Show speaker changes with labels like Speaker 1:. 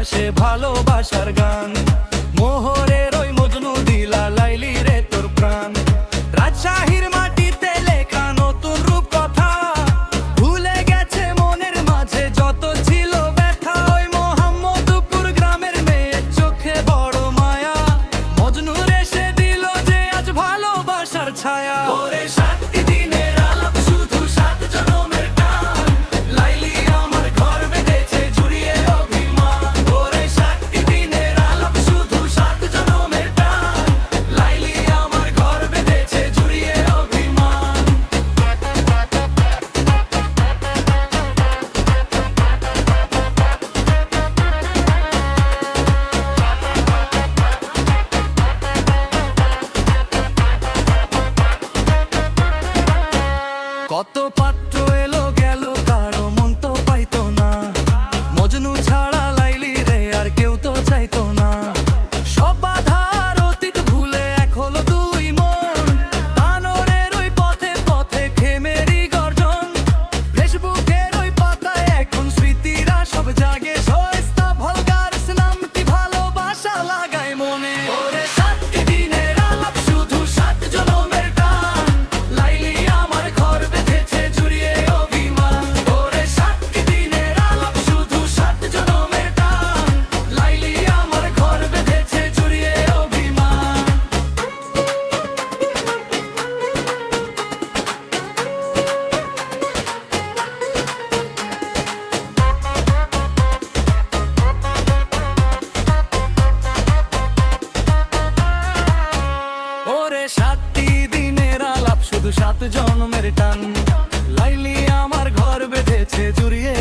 Speaker 1: ভাসে ভালোবাসার গান। মোহরের ওই মজনু দিলা লাইলি রে তোর প্রাণ। রাজশাহীর মাটিতে লেখা নতুন রূপ কথা, ভুলে গেছে মনের মাঝে যত ছিল ব্যথা। ওই মোহাম্মদপুর গ্রামের মেয়ের চোখে বড় মায়া, মজনুর এসে দিল যে আজ ভালোবাসার ছায়া। ওরে সাতটি দিনের আলাপ শুধু সাত জনমের টান, লাইলি আমার ঘর বেঁধেছে জুড়িয়ে অভিমান। ওরে সাতটি দিনের আলাপ শুধু সাত জনমের টান, লাইলি আমার ঘর বেঁধেছে জুড়িয়ে অভিমান। কত পাত্র এলো গেল কারো মন তো পাইতো না, মজনু ছাড়া লাইলি রে আর কেউ তো চাইতো না। সব বাধার অতীত ভুলে এক হলো দুই মন, আনরের ওই পথে পথে খেমেরি গর্জন। ফেসবুকের ওই পাতায় এখন স্মৃতিরা সব জাগে, সস্তা ভলগার্স নামটি ভালোবাসা লাগায় মনে। ওরে সাতটি দিনের আলাপ শুধু সাত জনমের টান, লাইলি আমার ঘর বেঁধেছে জুড়িয়ে অভিমান। ওরে সাতটি দিনের আলাপ শুধু সাত জনমের টান, লাইলি আমার ঘর বেঁধেছে জুড়িয়ে অভিমান। ওরে সাতটি দিনের আলাপ শুধু সাত জনমের টান, লাইলি আমার ঘর বেঁধেছে জুড়িয়ে